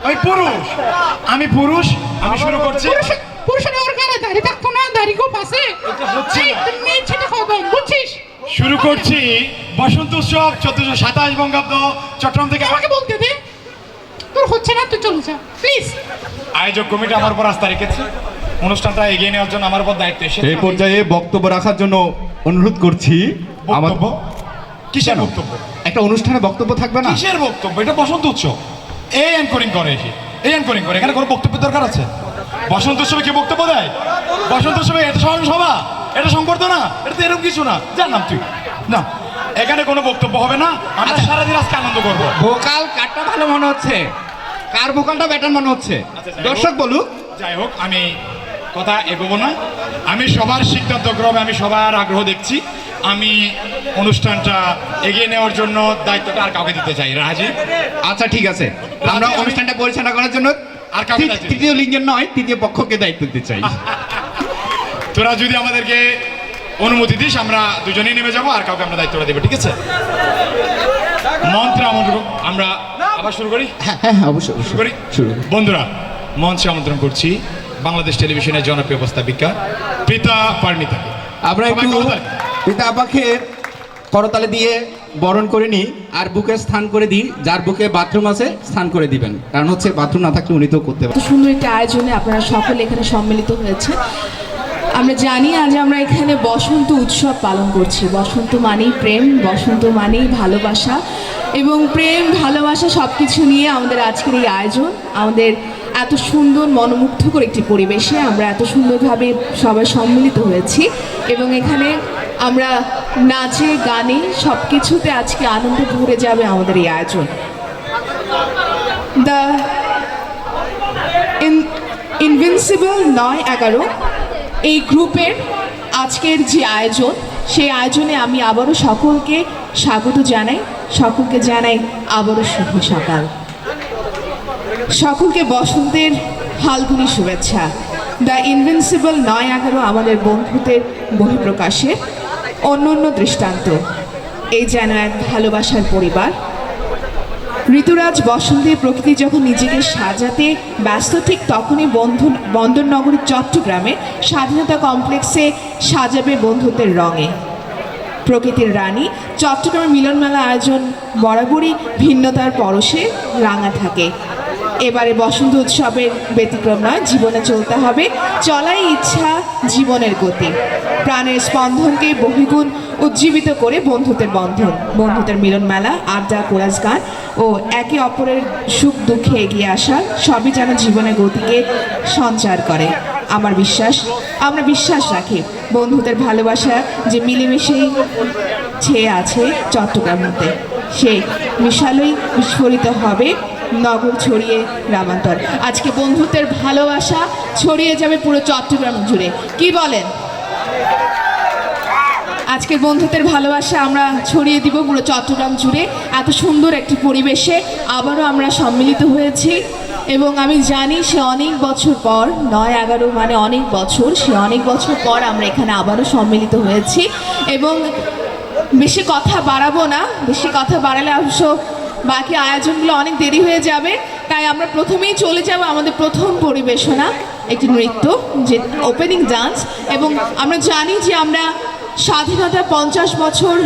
আমি পুরুষ আমি পুরুষ আমি শুরু করছি পুরুষের ওর গায়ে দাড়ি থাকতো না দাড়ি খুব আছে তুমি ছেলে খবর বুঝছিস শুরু করছি বসন্ত উৎসব 1427 বঙ্গাব্দ চট্টগ্রাম থেকে। আমাকে বলতে দে তোর হচ্ছে না তুই চলে যা প্লিজ। আয়োজক কমিটি আমার উপর আস্থা রেখেছে, অনুষ্ঠানটা এগিয়ে নেওয়ার জন্য আমার উপর দায়িত্ব এসেছে। এই পর্যায়ে বক্তব্য রাখার জন্য অনুরোধ করছি বক্তব্য কিসের কেন? বক্তব্য? একটা অনুষ্ঠানে বক্তব্য থাকবে না? কিসের বক্তব্য? এটা বসন্ত উৎসব। এই অ্যাঙ্করিং করে এসে, এই অ্যাঙ্করিং করে, এখানে কোনো বক্তব্যের দরকার আছে? বসন্ত উৎসবে কি বক্তব্য দেয়? বসন্ত উৎসবে এটা স্মরণ সভা, এটা সংবর্ধনা, এটা তো এরকম কিছু না। জান নাম তুই না, এখানে কোনো বক্তব্য হবে না। আমরা সারাদিন আজকে আনন্দ করবো। ভোকাল কারটা ভালো মনে হচ্ছে, কার ভোকালটা বেটার মনে হচ্ছে? আচ্ছা, যাই দর্শক হোক। বলুক। যাই হোক, আমি কথা এগোবো না। আমি সবার সিদ্ধান্ত ক্রমে, আমি সবার আগ্রহ দেখছি। আমি অনুষ্ঠানটা এগিয়ে নেওয়ার জন্য দায়িত্বটা আর কাউকে দিতে চাই। রাজি? আচ্ছা ঠিক আছে, আমরা অনুষ্ঠানটা পরিচালনা করার জন্য আর কাউকে দায়িত্ব দিই। তৃতীয় লিঙ্গের নয়, তৃতীয় পক্ষকে দায়িত্ব দিতে চাই। তোরা যদি আমাদেরকে অনুমতি দিস, আমরা দুজনেই নেমে যাবো, আর কাউকে আমরা দায়িত্বটা দেবো, ঠিক আছে? মন্ত্রে আমন্ত্রণ, আমরা আবার শুরু করি। হ্যাঁ হ্যাঁ অবশ্যই শুরু করি। শুরু। বন্ধুরা, মঞ্চে আমন্ত্রণ করছি বাংলাদেশ টেলিভিশনের জনপ্রিয় উপস্থাপিকা প্রীতা পারমিতাকে। আমরা সবাই একটু করতালি। পিতা আপাকে করতালে দিয়ে বরণ করে নিই, আর বুকে স্থান করে দিই। যার বুকে বাথরুম আছে স্থান করে দিবেন, কারণ হচ্ছে বাথরুম না থাকলে উনি তো করতে পারেন। এত সুন্দর একটি আয়োজনে আপনারা সকলে এখানে সম্মিলিত হয়েছে। আমরা জানি আজ আমরা এখানে বসন্ত উৎসব পালন করছি। বসন্ত মানেই প্রেম, বসন্ত মানেই ভালোবাসা, এবং প্রেম ভালোবাসা সব কিছু নিয়ে আমাদের আজকের এই আয়োজন। আমাদের এত সুন্দর মনোমুগ্ধকর একটি পরিবেশে আমরা এত সুন্দরভাবে সবাই সম্মিলিত হয়েছি, এবং এখানে আমরা নাচে গানে সব কিছুতে আজকে আনন্দে ভরে যাবে আমাদের এই আয়োজন। দ্য ইনভিনসিবল 9-11 এই গ্রুপের আজকের যে আয়োজন, সেই আয়োজনে আমি আবারও সকলকে স্বাগত জানাই, সকলকে জানাই আবারও শুভ সকাল, সকলকে বসন্তের ফাল্গুনী শুভেচ্ছা। দ্য ইনভিনসিবল 9-11 আমাদের বন্ধুত্বের বহিঃপ্রকাশের অনন্য দৃষ্টান্ত। এই যেন এক ভালোবাসার পরিবার। ঋতুরাজ বসন্তে প্রকৃতি যখন নিজেকে সাজাতে ব্যস্ত, ঠিক তখনই বন্দরনগরী চট্টগ্রামে স্বাধীনতা কমপ্লেক্সে সাজাবে বন্ধুত্বের রঙে। প্রকৃতির রানী চট্টগ্রামের মিলনমেলা আয়োজন বরাবরই ভিন্নতার পরশে রাঙা থাকে। এবারে বসন্ত উৎসবের ব্যতিক্রম নয়, জীবনে চলতে হবে, চলাই ইচ্ছা জীবনের গতি। প্রাণের স্পন্দনকে বহুগুণ উজ্জীবিত করে বন্ধুত্বের বন্ধন, বন্ধুত্বের মিলন মেলা, আড্ডা, কোরাস গান ও একে অপরের সুখ দুঃখে এগিয়ে আসা সবই যেন জীবনের গতিকে সঞ্চার করে। আমার বিশ্বাস, আমরা বিশ্বাস রাখি বন্ধুদের ভালোবাসা যে মিলেমিশেই ছেয়ে আছে চট্টগ্রামতে, সেই মিশালই বিস্ফোরিত হবে নগর ছড়িয়ে গ্রামান্তর। আজকে বন্ধুত্বের ভালোবাসা ছড়িয়ে যাবে পুরো চট্টগ্রাম জুড়ে, কি বলেন? আজকের বন্ধুত্বের ভালোবাসা আমরা ছড়িয়ে দিব পুরো চট্টগ্রাম জুড়ে। এত সুন্দর একটি পরিবেশে আবারও আমরা সম্মিলিত হয়েছি, এবং আমি জানি সে অনেক বছর পর, 9-11 মানে অনেক বছর, সে অনেক বছর পর আমরা এখানে আবারও সম্মিলিত হয়েছি। এবং বেশি কথা বাড়াবো না, বেশি কথা বাড়ালে অবশ্য বাকি আয়োজনগুলো অনেক দেরি হয়ে যাবে, তাই আমরা প্রথমেই চলে যাব আমাদের প্রথম পরিবেশনা, একটি নৃত্য, যে ওপেনিং ডান্স। এবং আমরা জানি যে আমরা স্বাধীনতা 50 বছর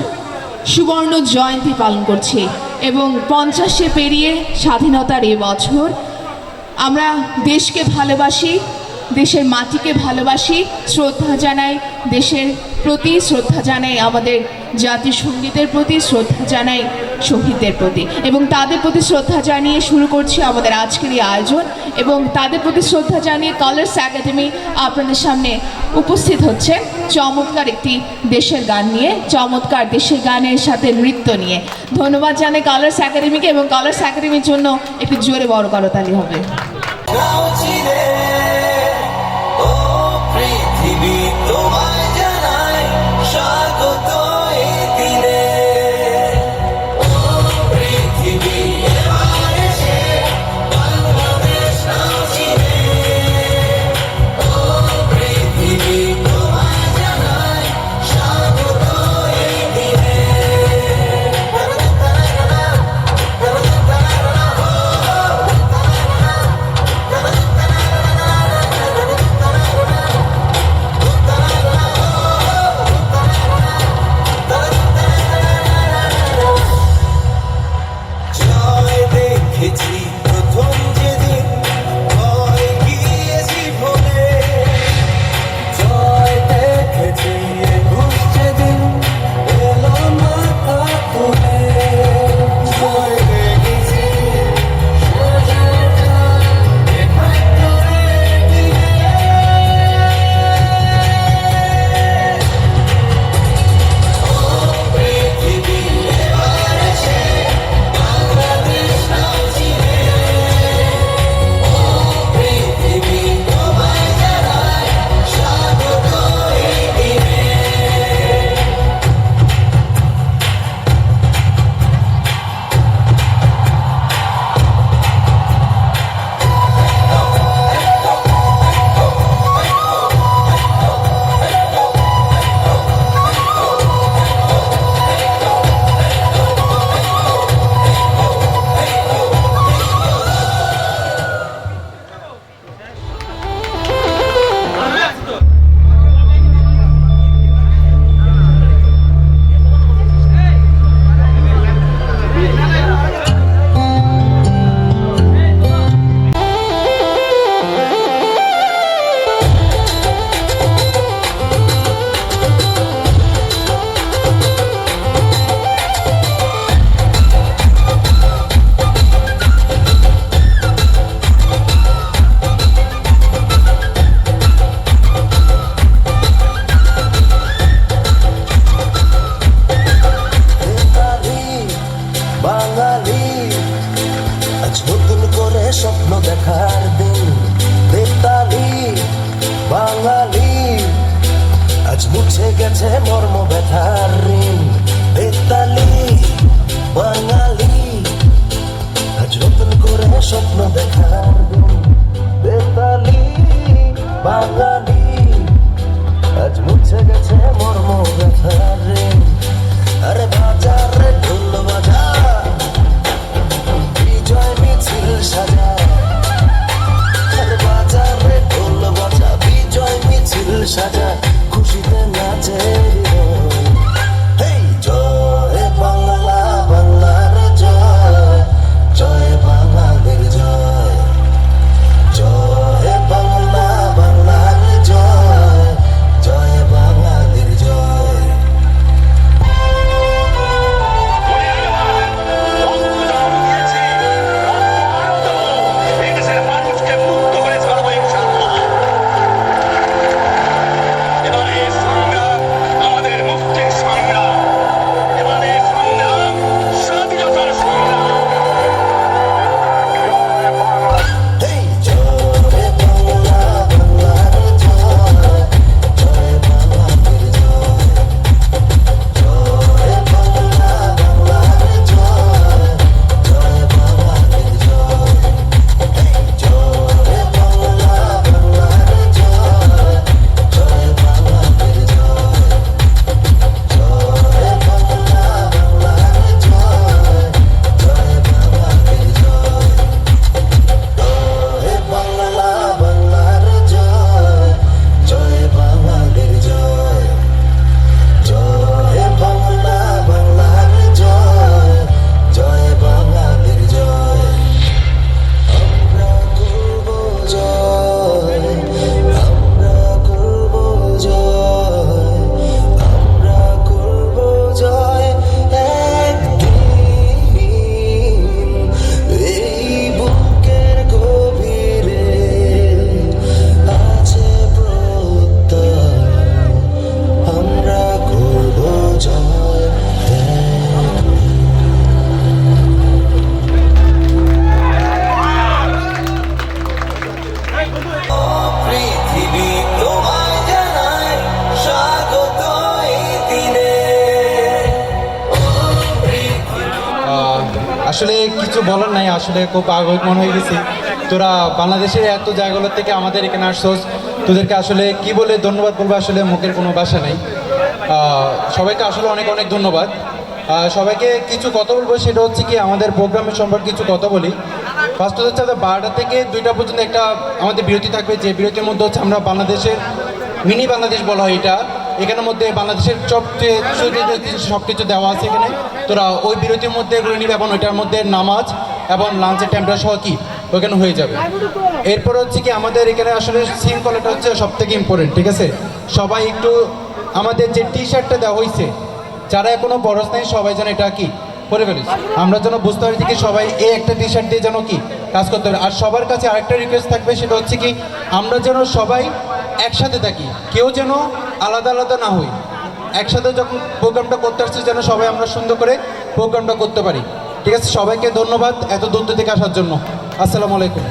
সুবর্ণ জয়ন্তী পালন করছি, এবং 50-এ পেরিয়ে স্বাধীনতার এ বছর আমরা দেশকে ভালোবাসি, দেশের মাটিকে ভালোবাসি, শ্রদ্ধা জানাই দেশের প্রতি, শ্রদ্ধা জানাই আমাদের জাতীয় সঙ্গীতের প্রতি, শ্রদ্ধা জানাই শহীদদের প্রতি, এবং তাদের প্রতি শ্রদ্ধা জানিয়ে শুরু করছি আমাদের আজকের এই আয়োজন। এবং তাদের প্রতি শ্রদ্ধা জানিয়ে কালার্স একাডেমি আপনাদের সামনে উপস্থিত হচ্ছে চমৎকার একটি দেশের গান নিয়ে, চমৎকার দেশের গানের সাথে নৃত্য নিয়ে। ধন্যবাদ জানাই কালার্স একাডেমিকে, এবং কালার্স একাডেমির জন্য একটি জোরে বড় করতালি হবে। ও পৃথিবী তোমায় জানাই স্বাগত এই দিনে। ও পৃথিবী এবার এসে বাংলাদেশ নাও চিনে। ও পৃথিবী তোমায় জানাই স্বাগত এই দিনে। আসলে কিছু বলার নাই, আসলে খুব আবেগ মনে হয়ে গেছি। তোরা বাংলাদেশের এত জায়গাগুলো থেকে আমাদের এখানে আসছোস, তোদেরকে আসলে কি বলে ধন্যবাদ বলবো, আসলে মুখের কোনো ভাষা নেই। সবাইকে আসলে অনেক অনেক ধন্যবাদ। সবাইকে কিছু কথা বলবো, সেটা হচ্ছে কি আমাদের প্রোগ্রামের সম্পর্কে কিছু কথা বলি। ফার্স্ট হচ্ছে 12টা থেকে 2টা পর্যন্ত একটা আমাদের বিরতি থাকবে, যে বিরতির মধ্যে হচ্ছে আমরা বাংলাদেশের মিনি বাংলাদেশ বলা হয় এটা, এখানের মধ্যে বাংলাদেশের সবচেয়ে সব কিছু দেওয়া আছে এখানে। তোরা ওই বিরতির মধ্যে এগুলো নিবে এবং ওইটার মধ্যে নামাজ এবং লাঞ্চের টাইমটা সহ কি ওইখানে হয়ে যাবে। এরপর হচ্ছে কি আমাদের এখানে আসলে শৃঙ্খলাটা হচ্ছে সব থেকে ইম্পর্টেন্ট, ঠিক আছে? সবাই একটু আমাদের যে টি শার্টটা দেওয়া হয়েছে, যারা এখনো বরস নাই সবাই যেন এটা কি করে ফেলিস, আমরা যেন বুঝতে পারি কি সবাই এই একটা টি শার্ট দিয়ে যেন কি কাজ করতে পারে। আর সবার কাছে আরেকটা রিকোয়েস্ট থাকবে, সেটা হচ্ছে কি আমরা যেন সবাই একসাথে থাকি, কেউ যেন আলাদা আলাদা না হই। একসাথে যখন প্রোগ্রামটা করতে আসছি যেন সবাই আমরা সুন্দর করে প্রোগ্রামটা করতে পারি, ঠিক আছে? সবাইকে ধন্যবাদ এত দূর থেকে আসার জন্য। আসসালামু আলাইকুম।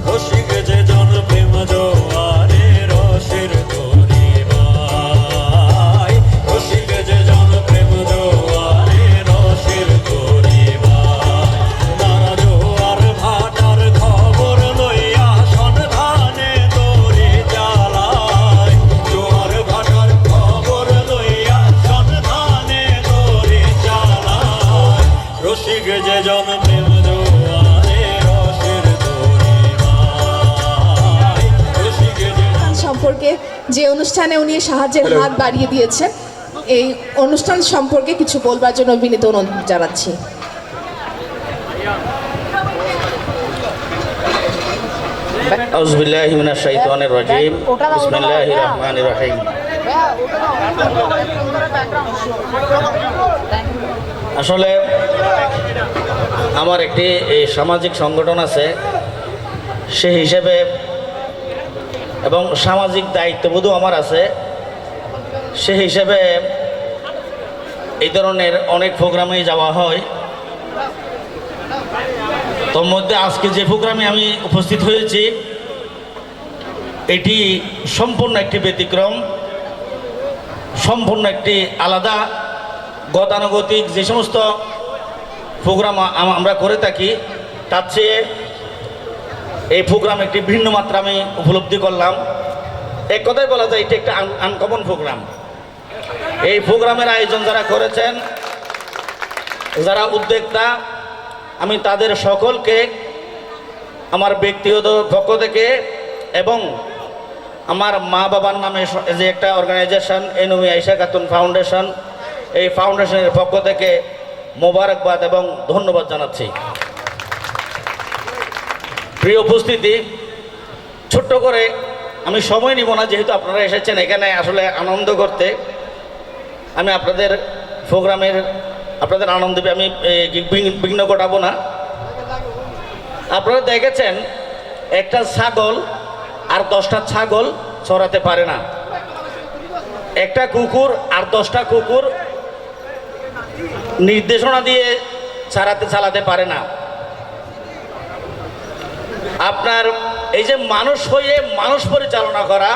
রসিক যে জন প্রেম জোয়ারে রসের তরি ভাই, রসিক যে জন প্রেম জোয়ারে রসের তরি ভাই, নানা জোয়ার ভাটার খবর লইয়া সন্ধানে তরি জ্বালায়, জোয়ার ভাটার খবর লইয়া সন্ধানে তরি জ্বালায়, রসিক যে জন প্রেম জোয়ারে রসের তরি ভাই, রসিক যে সম্পর্কে যে অনুষ্ঠানে উনি সাহায্যের হাত বাড়িয়ে দিয়েছেন, এই অনুষ্ঠান সম্পর্কে কিছু বলবার জন্য বিনীত অনুরোধ জানাচ্ছি। আউযু বিল্লাহি মিনাশ শাইতানির রাজিম। বিসমিল্লাহির রহমানির রহিম। আসলে আমার একটি এই সামাজিক সংগঠন আছে, সেই হিসেবে এবং সামাজিক দায়িত্ববোধও আমার আছে, সেই হিসেবে এই ধরনের অনেক প্রোগ্রামেই যাওয়া হয়। তোর মধ্যে আজকে যে প্রোগ্রামে আমি উপস্থিত হয়েছি, এটি সম্পূর্ণ একটি ব্যতিক্রম, সম্পূর্ণ একটি আলাদা গতানুগতিক যে সমস্ত প্রোগ্রাম আমরা করে থাকি, তার চেয়ে এই প্রোগ্রাম একটি ভিন্ন মাত্রা আমি উপলব্ধি করলাম। এক কথায় বলা যায় এটি একটা আনকমন প্রোগ্রাম। এই প্রোগ্রামের আয়োজন যারা করেছেন, যারা উদ্যোক্তা, আমি তাদের সকলকে আমার ব্যক্তিগত পক্ষ থেকে এবং আমার মা বাবার নামে যে একটা অর্গানাইজেশন এনুমি আয়েশা খাতুন ফাউন্ডেশন, এই ফাউন্ডেশনের পক্ষ থেকে মোবারকবাদ এবং ধন্যবাদ জানাচ্ছি। প্রিয় উপস্থিতি, ছোট্ট করে আমি সময় নিব না, যেহেতু আপনারা এসেছেন এখানে আসলে আনন্দ করতে। আমি আপনাদের প্রোগ্রামের আপনাদের আনন্দে আমি বিঘ্ন ঘটাবো না। আপনারা দেখেছেন একটা ছাগল আর 10টা ছাগল চড়াতে পারে না, একটা কুকুর আর 10টা কুকুর নির্দেশনা দিয়ে চালাতে পারে না। আপনার এই যে মানুষ হয়ে মানুষ পরিচালনা করা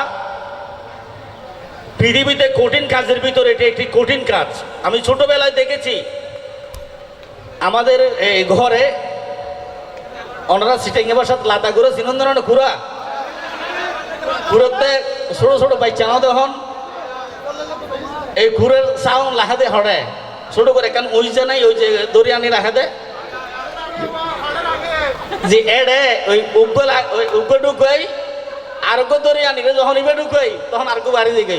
পৃথিবীতে কঠিন কাজের ভিতরে এটি একটি কঠিন কাজ। আমি ছোটবেলায় দেখেছি আমাদের এই ঘরে ওনারা সিটিংয়ে বসাত লাতা ঘুরে চিনন্দন ঘুরা ঘুরতে ছোট ছোট বাচ্চাও দেখুন এই ঘুরের চাউন লাহাদে হড়ে ছোট করে কারণ ওই যে নাই, ওই যে দরিয়ানি লাহাদে যে এডে ওই উগ্র ঢুকাই আরোগ্য দরিয়ানি যখন ইবে ঢুকাই তখন আরোগ্য বাড়ি দিকে।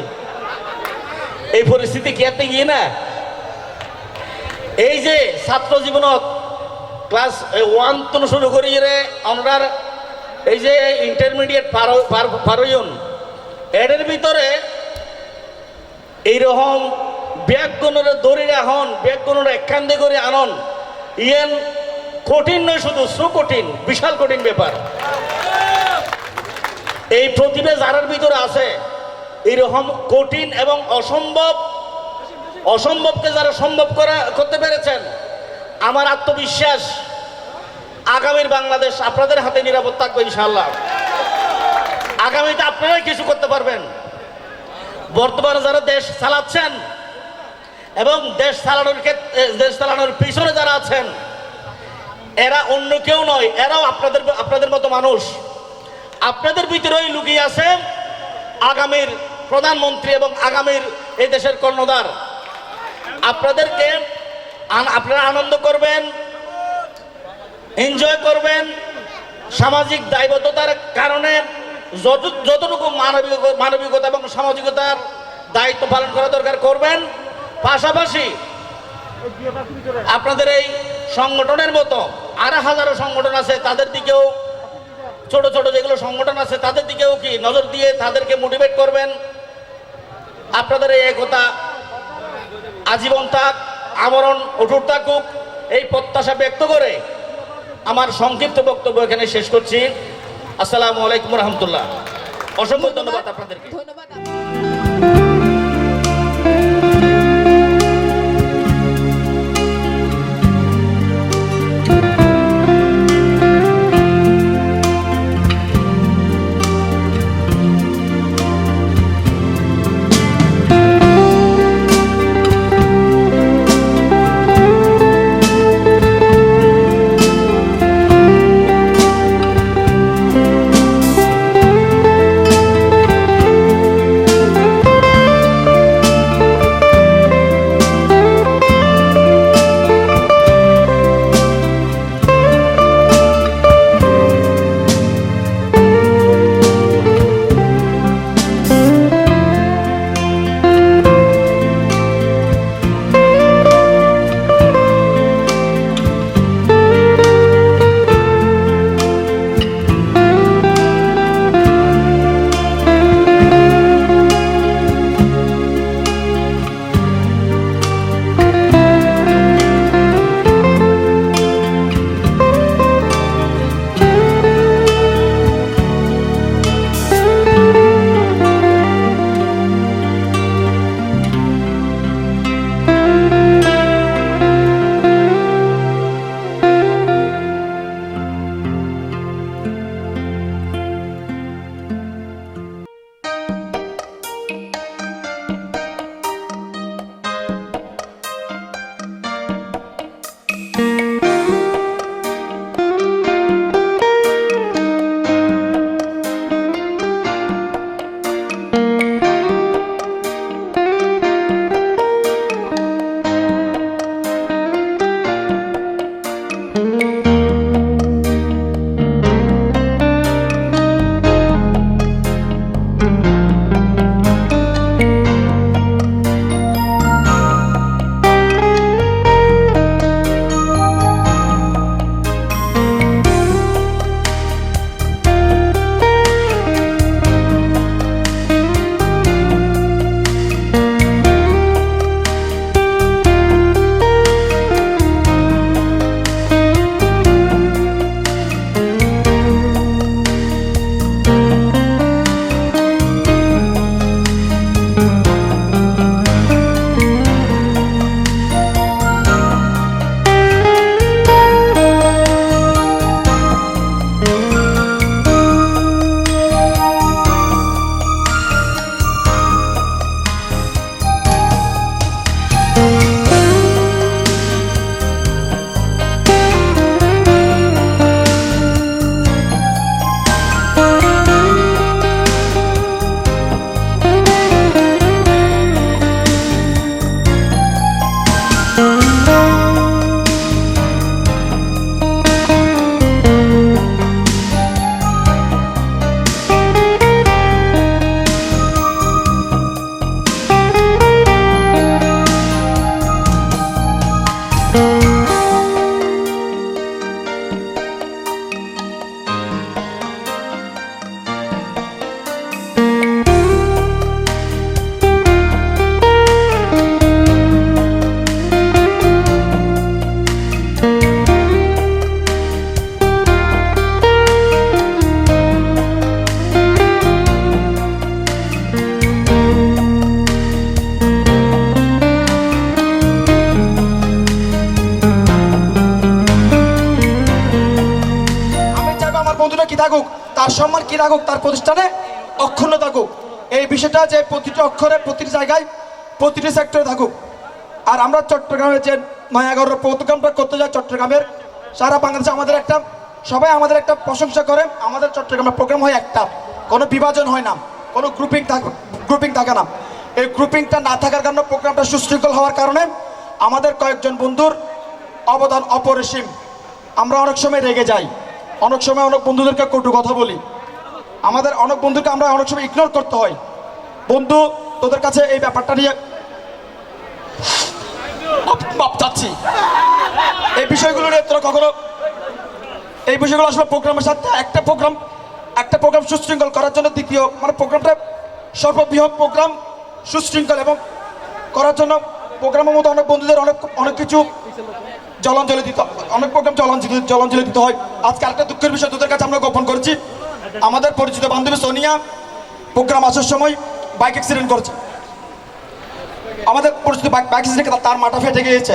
এই পরিস্থিতি কেতে গিয়ে না, এই যে ছাত্র জীবনত ক্লাস 1 থেকে শুরু করি রে অনরার এই যে ইন্টারমিডিয়েট পারয়ন এর ভিতরে এইরকম ব্যাগগুণের দড়ি রাখুন, ব্যাগগুণের একখান্দে করে আনন, ইয়েন কঠিন নয়, শুধু সুকঠিন, বিশাল কঠিন ব্যাপার। এই প্রতিভা যারার ভিতরে আছে, এরকম কঠিন এবং অসম্ভবকে যারা সম্ভব করতে পেরেছেন, আমার আত্মবিশ্বাস আগামীর বাংলাদেশ আপনাদের হাতে নিরাপদ থাকবে ইনশাআল্লাহ। আগামীতে আপনারাই কিছু করতে পারবেন। বর্তমানে যারা দেশ চালাচ্ছেন এবং দেশ চালানোর পিছনে যারা আছেন, এরা অন্য কেউ নয়, এরাও আপনাদের মতো মানুষ। আপনাদের ভিতরেই লুকিয়ে আছে আগামীর প্রধানমন্ত্রী এবং আগামীর এই দেশের কর্ণধার। আপনারা আনন্দ করবেন, এনজয় করবেন, সামাজিক দায়বদ্ধতার কারণে যতটুকু মানবিকতা এবং সামাজিকতার দায়িত্ব পালন করা দরকার করবেন। পাশাপাশি আপনাদের এই সংগঠনের মতো আরো হাজারো সংগঠন আছে, তাদের দিকেও ছোট ছোট যেগুলো সংগঠন আছে তাদের দিকেও কি নজর দিয়ে তাদেরকে মোটিভেট করবেন। আপনাদের এই একতা আজীবন থাক, আমরণ অটুট থাকুক, এই প্রত্যাশা ব্যক্ত করে আমার সংক্ষিপ্ত বক্তব্য এখানে শেষ করছি। আসসালামু আলাইকুম রহমতুল্লাহ। অসংখ্য ধন্যবাদ আপনাদেরকে। ধন্যবাদ। আমার বন্ধুটা কি থাকুক, তার সম্মান কি থাকুক, তার প্রতিষ্ঠানে অক্ষুণ্ণ থাকুক, এই বিষয়টা যে প্রতিটি অক্ষরে প্রতিটি জায়গায় প্রতিটি সেক্টরে থাকুক। আর আমরা চট্টগ্রামে যে নয়াগড়ের প্রোগ্রামটা করতে যাই, চট্টগ্রামের সারা বাংলাদেশে সবাই আমাদের একটা প্রশংসা করে। আমাদের চট্টগ্রামের প্রোগ্রাম হয় একটা, কোনো বিভাজন হয় না, কোনো গ্রুপিং থাকে না। এই গ্রুপিংটা না থাকার কারণে প্রোগ্রামটা সুশৃঙ্খল হওয়ার কারণে আমাদের কয়েকজন বন্ধুর অবদান অপরিসীম। আমরা অনেক সময় রেগে যাই, অনেক সময় অনেক বন্ধুদেরকে কটু কথা বলি, আমাদের অনেক বন্ধুকে আমরা অনেক সময় ইগনোর করতে হয়। বন্ধু, তোদের কাছে এই ব্যাপারটা নিয়ে মাপ চাচ্ছি। এই বিষয়গুলো নিয়ে তোরা কখনো, এই বিষয়গুলো আসলে প্রোগ্রামের সাথে একটা প্রোগ্রাম সুশৃঙ্খল করার জন্য দ্বিতীয় মানে প্রোগ্রামটা সর্ববৃহৎ প্রোগ্রাম সুশৃঙ্খল এবং করার জন্য প্রোগ্রামের মধ্যে অনেক বন্ধুদের অনেক কিছু জলাঞ্জলি দিতে, অনেক প্রোগ্রাম জলাঞ্জলি দিতে হয়। আজকে আরেকটা দুঃখের বিষয় তোদের কাছে আমরা গোপন করেছি, আমাদের পরিচিত বান্ধবী সোনিয়া প্রোগ্রাম আসার সময় বাইক অ্যাক্সিডেন্ট করেছে। আমাদের পরিচিত বাইক অ্যাক্সিডেন্ট, তার মাথা ফেটে গিয়েছে।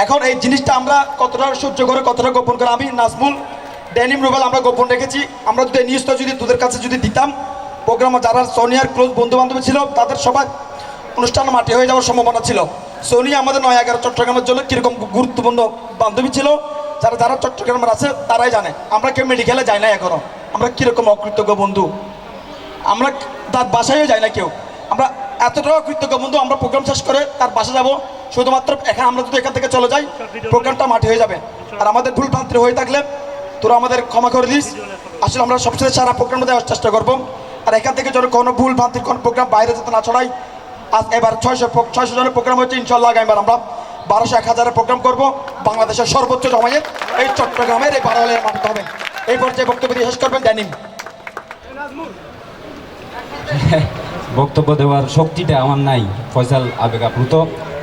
এখন এই জিনিসটা আমরা কতটা সহ্য করে, কতটা গোপন করে, আমি নাজমুল, ড্যানিম, রুবেল আমরা গোপন রেখেছি। আমরা যদি এই নিউজটা যদি তোদের কাছে যদি দিতাম, প্রোগ্রামে যারা সোনিয়ার ক্লোজ বন্ধু বান্ধবী ছিল তাদের সবাই অনুষ্ঠান মাটি হয়ে যাওয়ার সম্ভাবনা ছিল। সোনিয়া আমাদের 9/11 চট্টগ্রামের জন্য কীরকম গুরুত্বপূর্ণ বান্ধবী ছিল, যারা চট্টগ্রামের আছে তারাই জানে। আমরা কেউ মেডিকেলে যাই না এখনো, আমরা কীরকম অকৃতজ্ঞ বন্ধু, আমরা তার বাসায়ও যাই না কেউ। আমরা এতটাও কৃতজ্ঞ বন্ধু, আমরা প্রোগ্রাম শেষ করে তার বাসা যাব শুধুমাত্র এখানে, আমরা যদি এখান থেকে চলে যাই প্রোগ্রামটা মাটি হয়ে যাবে। আর আমাদের ভুল ভ্রান্তি হয়ে থাকলে তোরা আমাদের ক্ষমা করে দিস। আসলে আমরা সবসময় সারা প্রোগ্রামটা দেওয়ার চেষ্টা করবো। আর এখান থেকে যেন কোনো ভুল ভ্রান্তির কোনো প্রোগ্রাম বাইরে যেতে না ছড়াই। আজ এবার 600 জনের প্রোগ্রাম হচ্ছে, ইনশাল্লাহ এবার আমরা 1200-1000-এর প্রোগ্রাম করব। বাংলাদেশের সর্বোচ্চ জমায়েত এই চট্টগ্রামের এই 12 হলে মানতে হবে। এই পর্যায়ে বক্তব্য দিয়ে শেষ করবেন ড্যানিম। বক্তব্য দেওয়ার শক্তিটা আমার নাই, ফয়সাল আবেগ আপ্লুত।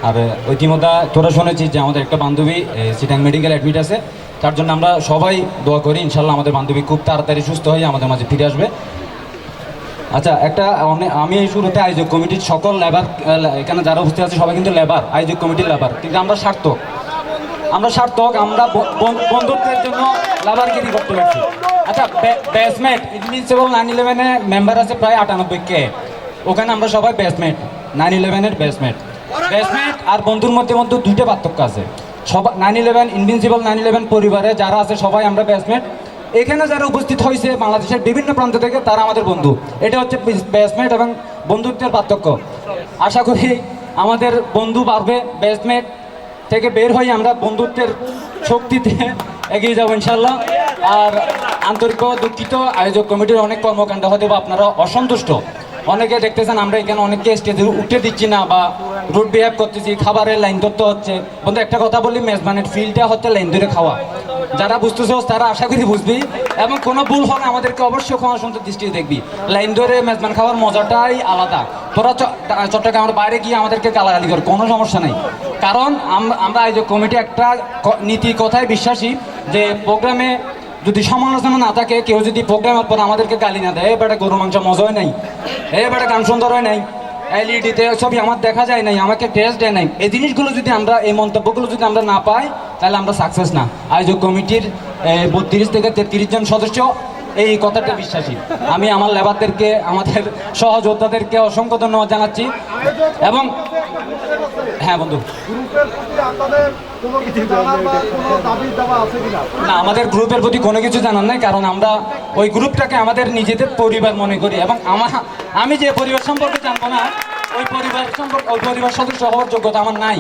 আর ইতিমধ্যে তোরা শুনেছি যে আমাদের একটা বান্ধবী চিটাং মেডিকেল অ্যাডমিট আছে, তার জন্য আমরা সবাই দোয়া করি ইনশাল্লাহ আমাদের বান্ধবী খুব তাড়াতাড়ি সুস্থ হয়ে আমাদের মাঝে ফিরে আসবে। আচ্ছা, আমি এই শুরুতে আয়োজক কমিটির সকল লেবার, এখানে যারা উপস্থিত আছে সবাই কিন্তু লেবার, আয়োজক কমিটির লেবার, কিন্তু আমরা সার্থক, আমরা বন্ধুত্বের জন্য লেবারগিরি করতে পারছি। আচ্ছা, ব্যাচমেট ইনভিনসিবল 9/11-এ মেম্বার আছে প্রায় 98K, ওখানে আমরা সবাই ব্যাচমেট, 9/11-এর ব্যাচমেট আর বন্ধুর মধ্যে দুইটা পার্থক্য আছে। সবাই 9/11 ইনভিনসিবল 9/11 পরিবারে যারা আছে সবাই আমরা ব্যাচমেট। এখানে যারা উপস্থিত হয়েছে বাংলাদেশের বিভিন্ন প্রান্ত থেকে তারা আমাদের বন্ধু, এটা হচ্ছে ব্যাচমেট এবং বন্ধুত্বের পার্থক্য। আশা করি আমাদের বন্ধু বাড়বে, ব্যাচমেট থেকে বের হয়ে আমরা বন্ধুত্বের শক্তিতে এগিয়ে যাবো ইনশাল্লাহ। আর আন্তরিকভাবে দুঃখিত, আয়োজক কমিটির অনেক কর্মকাণ্ড হতে বা আপনারা অসন্তুষ্ট, অনেকে দেখতেছেন আমরা এখানে অনেককে স্টেজে উঠতে দিচ্ছি না বা রুট বিহেভ করতেছি, খাবারের লাইন ধরতে হচ্ছে। বন্ধু একটা কথা বলি, মেজবানের ফিল্ডটা হচ্ছে লাইন ধরে খাওয়া। যারা বুঝতেছ তারা আশা করি বুঝবি, এবং কোনো ভুল হলে আমাদেরকে অবশ্যই ক্ষমা সুন্দর দৃষ্টিতে দেখবি। লাইন ধরে মেজবান খাওয়ার মজাটাই আলাদা। তোরা চট্টগ্রামের বাইরে গিয়ে আমাদেরকে গালাগালি কর, কোনো সমস্যা নেই, কারণ আমরা আয়োজক কমিটি একটা নীতি কথায় বিশ্বাসী যে প্রোগ্রামে যদি সমালোচনা না থাকে, কেউ যদি প্রোগ্রামের পর আমাদেরকে গালি না দেয়, বেটা গরু মাংস মজা হয় নাই, বেটা গান সুন্দর হয় নাই, এলইডিতে ছবি আমার দেখা যায় নাই, আমাকে টেস্ট দেয় নাই, এই জিনিসগুলো যদি আমরা, এই মন্তব্যগুলো যদি আমরা না পাই, তাহলে আমরা সাকসেস না। আয়োজক কমিটির 32 থেকে 33 জন সদস্য এই কথাটা বিশ্বাসী। আমি আমার লেবারদেরকে, আমাদের সহযোদ্ধাদেরকে অসংখ্য ধন্যবাদ জানাচ্ছি। এবং হ্যাঁ বন্ধু, না আমাদের গ্রুপের প্রতি কোনো কিছু জানার নাই, কারণ আমরা ওই গ্রুপটাকে আমাদের নিজেদের পরিবার মনে করি। এবং আমি যে পরিবার সম্পর্কে জানবো না, ওই পরিবার সদস্য হওয়ার যোগ্যতা আমার নাই।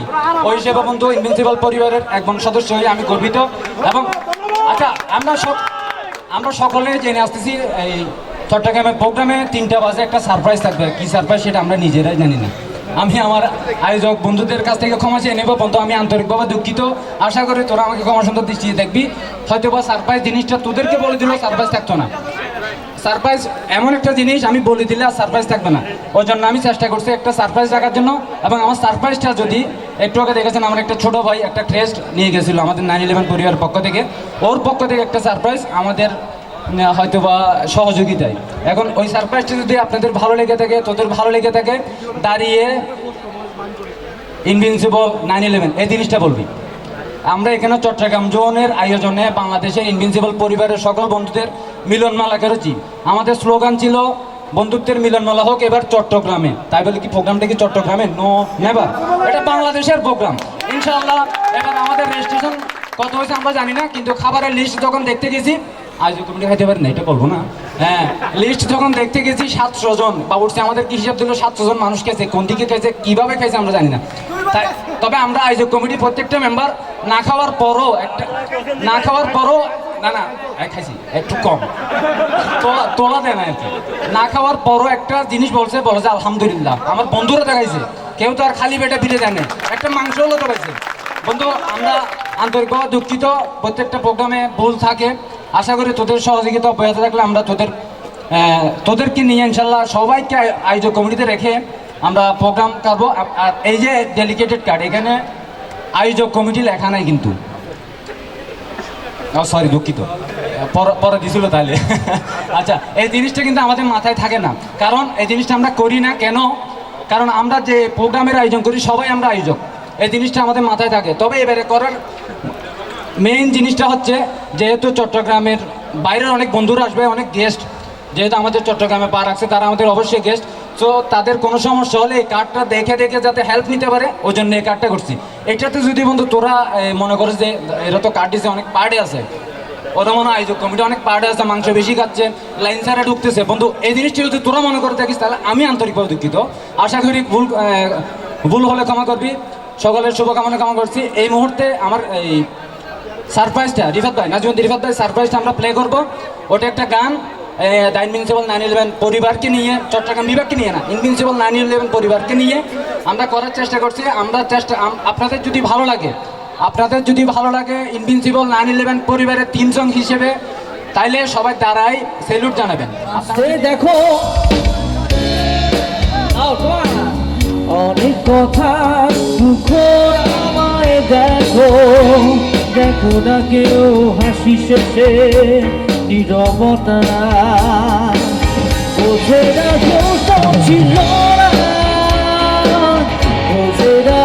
ওই হিসেবে বন্ধু ইনভিনসিবল পরিবারের একজন সদস্য হয়ে আমি গর্বিত। এবং আচ্ছা, আমরা সকলে জেনে আসতেছি এই চট্টগ্রামের প্রোগ্রামে 3টা বাজে একটা সারপ্রাইজ থাকবে। কি সারপ্রাইজ সেটা আমরা নিজেরাই জানি না। আমি আমার আয়োজক বন্ধুদের কাছ থেকে ক্ষমা চেয়ে নেব। বন্ধু, আমি আন্তরিকভাবে দুঃখিত, আশা করি তোরা আমাকে ক্ষমা সুন্দর দৃষ্টিতে দেখবি। হয়তো বা সারপ্রাইজ জিনিসটা তোদেরকে বলে দিলেও সারপ্রাইজ থাকতো না। সারপ্রাইজ এমন একটা জিনিস, আমি বলে দিলে আর সারপ্রাইজ থাকবে না। ওই জন্য আমি চেষ্টা করছি একটা সারপ্রাইজ রাখার জন্য। এবং আমার সারপ্রাইজটা যদি একটু আগে দেখেছেন, আমার একটা ছোটো ভাই একটা ক্রেস্ট নিয়ে গেছিলো আমাদের 9/11 পরিবারের পক্ষ থেকে, ওর পক্ষ থেকে একটা সারপ্রাইজ আমাদের হয়তো বা সহযোগিতায়। এখন ওই সারপ্রাইজটা যদি আপনাদের ভালো লেগে থাকে, তোদের ভালো লেগে থাকে, দাঁড়িয়ে ইনভিনসিবল 9/11 এই জিনিসটা বলবি। আমরা এখানে চট্টগ্রাম জোনের আয়োজনে বাংলাদেশের ইনভিনসিবল পরিবারের সকল বন্ধুদের মিলনমেলা করেছি। আমাদের স্লোগান ছিল বন্ধুত্বের মিলনমেলা হোক এবার চট্টগ্রামে। তাই বলে কি প্রোগ্রামটা কি চট্টগ্রামে? নো নেভার, এটা বাংলাদেশের প্রোগ্রাম। ইনশাআল্লাহ এবার আমাদের রেজিস্ট্রেশন কত হয়েছে আমরা জানি না, কিন্তু খাবারের লিস্ট যখন দেখতে গেছি, আজ কমিটি খাইতে পারি না এটা বলবো না, হ্যাঁ লিস্ট যখন দেখতে গেছি 700 জন বা উঠছে, আমাদের কি হিসাব দিল 700 জন মানুষ খেয়েছে, কোন দিকে খেয়েছে কিভাবে খেয়েছে আমরা জানি না। তাই তবে আমরা আয়োজক কমিটির প্রত্যেকটা মেম্বার না খাওয়ার পরও না খাইছি একটু কম তোলা দেয় না আর কি, না খাওয়ার পরও একটা জিনিস বলছে আলহামদুলিল্লাহ। আমার বন্ধুরা দেখাইছে, কেউ তো আর খালি পেটে ফিরে যায় না, একটা মাংস হলো তো পাইছে। বন্ধু আমরা আন্তরিকভাবে দুঃখিত, প্রত্যেকটা প্রোগ্রামে ভুল থাকে। আশা করি তোদের সহযোগিতা অব্যাহত থাকলে আমরা তোদেরকে নিয়ে ইনশাল্লাহ সবাইকে আয়োজক কমিটিতে রেখে আমরা প্রোগ্রাম করবো। আর এই যে ডেলিগেটেড কার্ড, এখানে আয়োজক কমিটি লেখা নাই কিন্তু, সরি দুঃখিত, পরে দিছিল তাহলে। আচ্ছা, এই জিনিসটা কিন্তু আমাদের মাথায় থাকে না, কারণ এই জিনিসটা আমরা করি না কেন? কারণ আমরা যে প্রোগ্রামের আয়োজন করি সবাই আমরা আয়োজক, এই জিনিসটা আমাদের মাথায় থাকে। তবে এবারে করার মেইন জিনিসটা হচ্ছে, যেহেতু চট্টগ্রামের বাইরের অনেক বন্ধুরা আসবে, অনেক গেস্ট, যেহেতু আমাদের চট্টগ্রামে পা রাখছে তারা আমাদের অবশ্যই গেস্ট, তো তাদের কোনো সমস্যা হলে এই কার্ডটা দেখে যাতে হেল্প নিতে পারে, ওই জন্য এই কার্ডটা করছি। এটাতে যদি বন্ধু তোরা মনে করিস যে এরা তো কার্ড দিচ্ছে, অনেক পার্টে আছে, ওরা মনে হয় আয়োজক কমিটি অনেক পার্টে আছে, মাংস বেশি খাচ্ছে, লাইন ছাড়া ঢুকতেছে, বন্ধু এই জিনিসটা যদি তোরা মনে করে থাকিস তাহলে আমি আন্তরিকভাবে দুঃখিত। আশা করি ভুল হলে ক্ষমা করবি, সকলের শুভকামনা কামনা করছি। এই মুহূর্তে আমার এই সারপ্রাইজটা রিফাত ভাই, নাজিমুদ্দিন রিফাত ভাই সারপ্রাইজটা আমরা প্লে করবো। ওটা একটা গান দ্য ইনভিনসিবল 9/11 পরিবারকে নিয়ে, চট্টগ্রাম বিভাগকে নিয়ে না, ইনভিনসিবল 9/11 পরিবারকে নিয়ে আমরা করার চেষ্টা করছি। আপনাদের যদি ভালো লাগে ইনভিনসিবল 9/11 পরিবারের থিম সং হিসেবে, তাইলে সবাই দাঁড়াই সেলুট জানাবেন। দেখো অনেক কথা দুঃখ আমায় দেখো, দেখো না কেউ হাসি শেষে নীরবতা, বোঝে না কেউ তো ছিল না, বোঝে না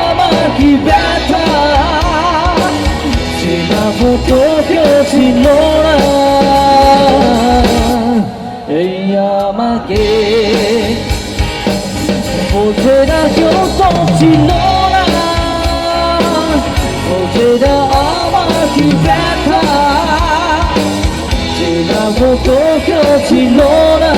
আমার কি ব্যথা, চেনা মতো কেউ ছিল না এই আমাকে, বোঝে না কেউ তো ছিল না, বোঝে না আমার কি ব্যথা, চেনা মতো কেউ ছিল না।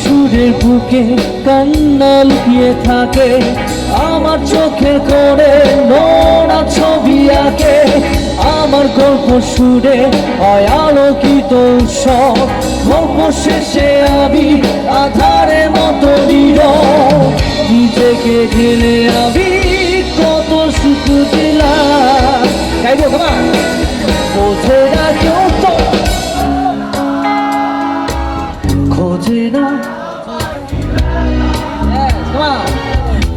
সুরের বুকে কান্না লুকিয়ে থাকে, আমার চোখের কোণে নোনা ছবি আঁকে, আমার গল্প সুরে হয় আলোকিত উৎসব, গল্প শেষে আমি আধারে মতো নীরব, নিজেকে ঢেলে আমি কত সুখ দিলাম, বোঝে না কেউ তো খোঁজে না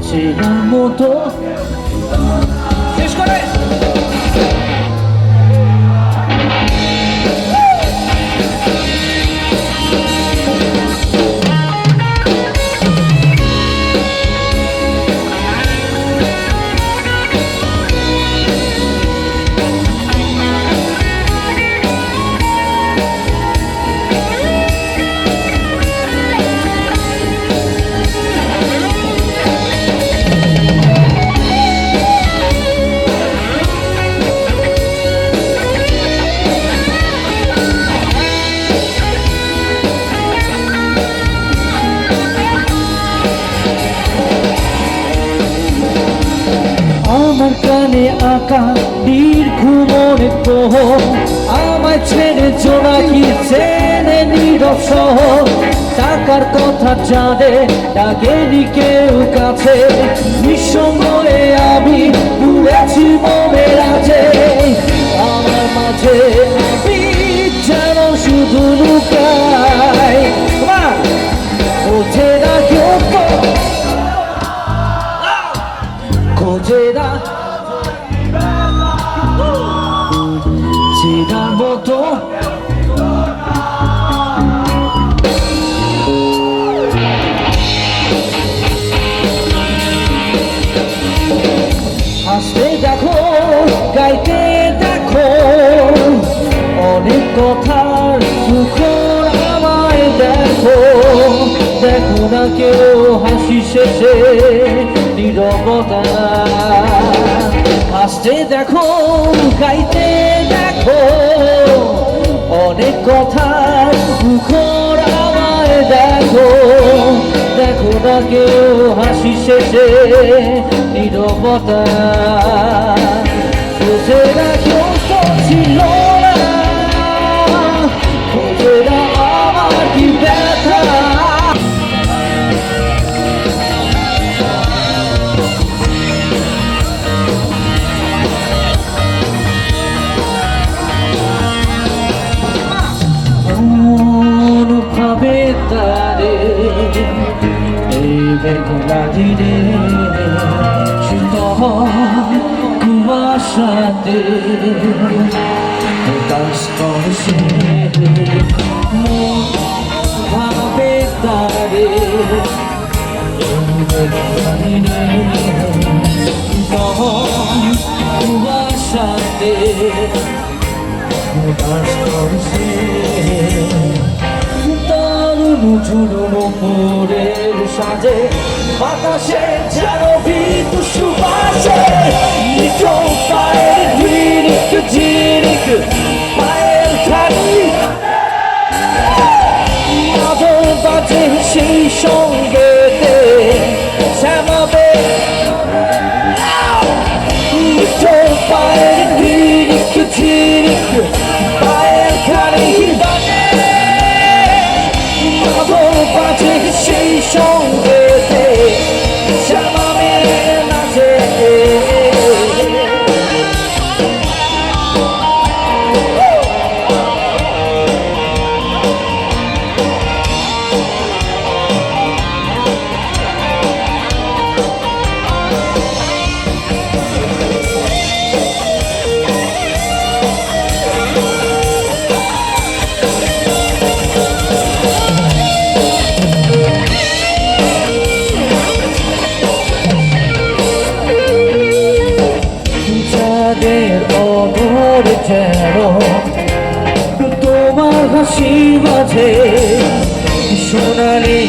চেনা মতো শেষ করে আমার কানে আঁকা দীর্ঘ মনে প্রহ আমায় ছেড়ে জোনাকি চেনে নীরব শহর টাকার কথা জানে ডাকেনি কেউ কাছে নিঃসঙ্গে আমি ঘুরেছি মনের আছে আমার মাঝে আমি যেন শুধু লুকাই খোঁজে না কেউ খোঁজে না চেনার মতো হাসতে দেখো গাইতে দেখো অনেক কথার মুখর আমায় দেখো দেখো না কেউ হাসি শেষে নীরবতা হাসতে দেখো গাইতে দেখো অনেক কথার মুখর আমায় দেখো দেখো না কেউ হাসি শেষে নীরবতা বুঝে না কেউ তো ছিল না বুঝে না আমার কি ব্যথা ভাবে তারে এই বেলা দিনে শীতল কুয়াশাতে কাজ করছে ভাবে তারে এই বেলা দিনে শীতল কুয়াশাতে কাজ করছে ঝুড়ো মোড়ের সাজে বাতাসে যেন ভীত সুবাসে নিচো পায়ের ঝিরিক ঝিরিক পায়ের খালি মাদল বাজে সেই সঙ্গেতে শ্যামাবে নিচো পায়ের ঝিরিক ঝিরিক পায়ের খালি বাজে সেই সঙ্গেতে শ্যামা মেরে নাচে অমর যেন তোমার হাসি মাঝে সোনালি